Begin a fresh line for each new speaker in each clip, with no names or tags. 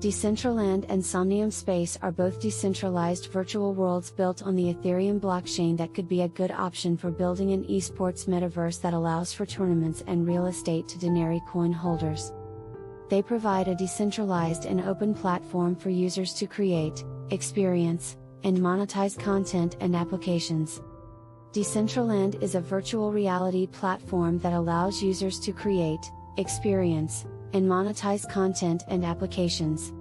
Decentraland and Somnium Space are both decentralized virtual worlds built on the Ethereum blockchain that could be a good option for building an esports metaverse that allows for tournaments and real estate to Denarii coin holders. They provide a decentralized and open platform for users to create, experience, and monetize content and applications. Decentraland is a virtual reality platform that allows users to create, experience, and monetize content and applications.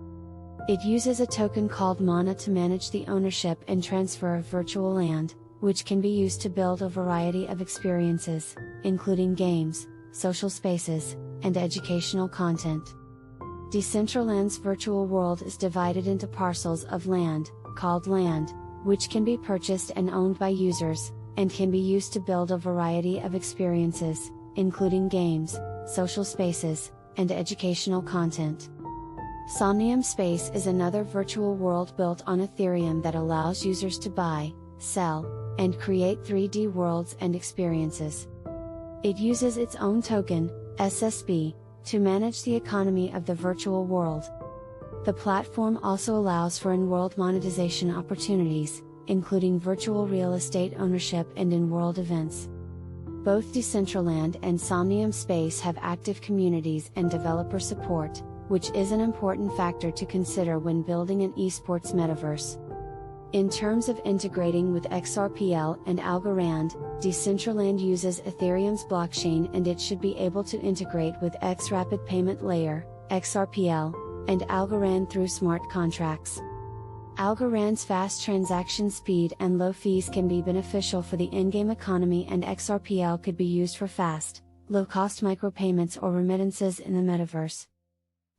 It uses a token called Mana to manage the ownership and transfer of virtual land, which can be used to build a variety of experiences, including games, social spaces, and educational content. Decentraland's virtual world is divided into parcels of land, called land, which can be purchased and owned by users, and can be used to build a variety of experiences, including games, social spaces, and educational content. Somnium Space is another virtual world built on Ethereum that allows users to buy, sell, and create 3D worlds and experiences. It uses its own token, SSB, to manage the economy of the virtual world. The platform also allows for in-world monetization opportunities, including virtual real estate ownership and in-world events. Both Decentraland and Somnium Space have active communities and developer support, which is an important factor to consider when building an esports metaverse. In terms of integrating with Xrpl and Algorand, Decentraland uses Ethereum's blockchain and it should be able to integrate with Xrpl payment layer, Xrpl, and Algorand through smart contracts. Algorand's fast transaction speed and low fees can be beneficial for the in-game economy, and Xrpl could be used for fast, low-cost micropayments or remittances in the metaverse.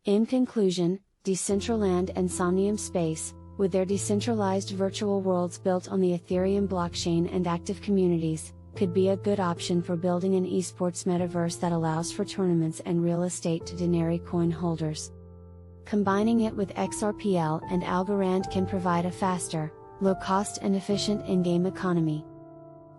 In conclusion, Decentraland and Somnium Space, with their decentralized virtual worlds built on the Ethereum blockchain and active communities, could be a good option for building an esports metaverse that allows for tournaments and real estate to Denarii coin holders. Combining it with Xrpl and Algorand can provide a faster, low-cost and efficient in-game economy.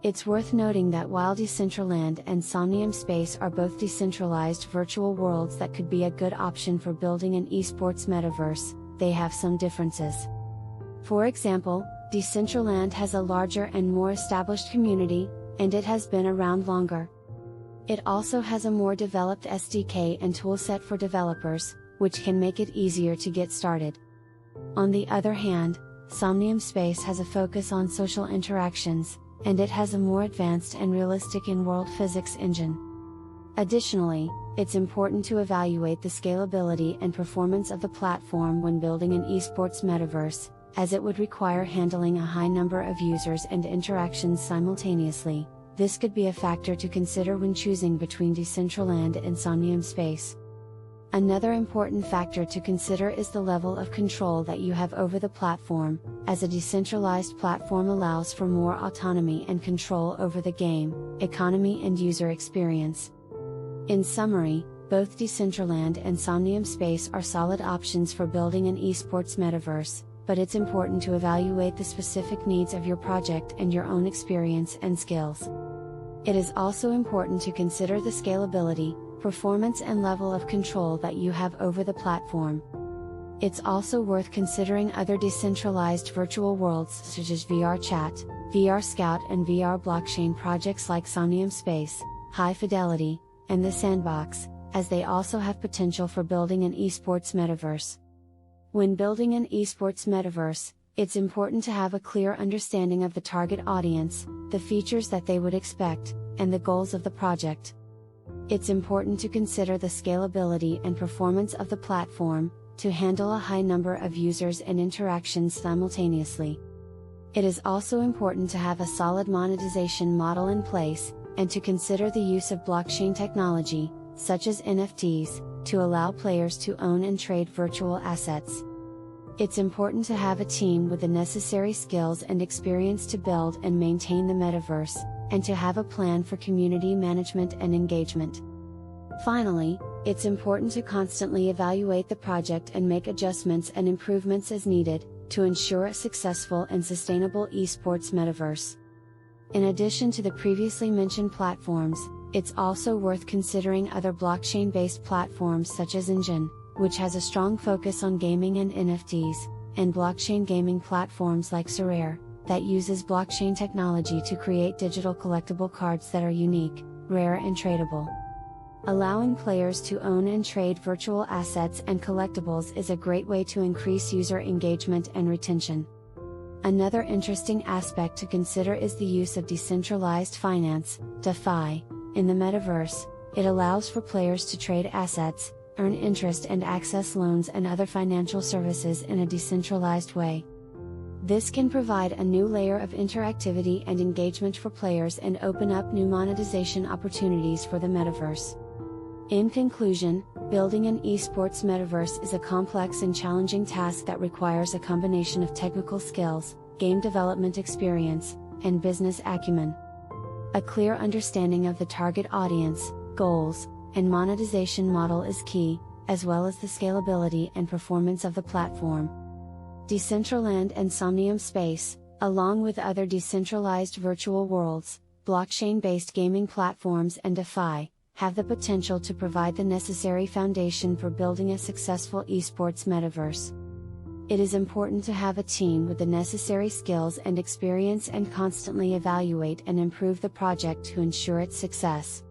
It's worth noting that while Decentraland and Somnium Space are both decentralized virtual worlds that could be a good option for building an esports metaverse, they have some differences. For example, Decentraland has a larger and more established community, and it has been around longer. It also has a more developed SDK and toolset for developers, which can make it easier to get started. On the other hand, Somnium Space has a focus on social interactions, and it has a more advanced and realistic in-world physics engine. Additionally, it's important to evaluate the scalability and performance of the platform when building an esports metaverse, as it would require handling a high number of users and interactions simultaneously. This could be a factor to consider when choosing between Decentraland and Somnium Space. Another important factor to consider is the level of control that you have over the platform, as a decentralized platform allows for more autonomy and control over the game, economy and user experience. In summary, both Decentraland and Somnium Space are solid options for building an esports metaverse, but it's important to evaluate the specific needs of your project and your own experience and skills. It is also important to consider the scalability, performance and level of control that you have over the platform. It's also worth considering other decentralized virtual worlds such as VR Chat, VR Scout and VR Blockchain projects like Somnium Space, High Fidelity, and The Sandbox, as they also have potential for building an esports metaverse. When building an esports metaverse, it's important to have a clear understanding of the target audience, the features that they would expect, and the goals of the project. It's important to consider the scalability and performance of the platform, to handle a high number of users and interactions simultaneously. It is also important to have a solid monetization model in place, and to consider the use of blockchain technology, such as NFTs, to allow players to own and trade virtual assets. It's important to have a team with the necessary skills and experience to build and maintain the metaverse, and to have a plan for community management and engagement. Finally, it's important to constantly evaluate the project and make adjustments and improvements as needed, to ensure a successful and sustainable esports metaverse. In addition to the previously mentioned platforms, it's also worth considering other blockchain-based platforms such as Engine, which has a strong focus on gaming and NFTs, and blockchain gaming platforms like Xrpl, that uses blockchain technology to create digital collectible cards that are unique, rare and tradable. Allowing players to own and trade virtual assets and collectibles is a great way to increase user engagement and retention. Another interesting aspect to consider is the use of decentralized finance, DeFi, in the metaverse. It allows for players to trade assets, earn interest and access loans and other financial services in a decentralized way. This can provide a new layer of interactivity and engagement for players and open up new monetization opportunities for the metaverse. In conclusion, building an esports metaverse is a complex and challenging task that requires a combination of technical skills, game development experience, and business acumen. A clear understanding of the target audience, goals, and monetization model is key, as well as the scalability and performance of the platform. Decentraland and Somnium Space, along with other decentralized virtual worlds, blockchain-based gaming platforms and DeFi, have the potential to provide the necessary foundation for building a successful esports metaverse. It is important to have a team with the necessary skills and experience and constantly evaluate and improve the project to ensure its success.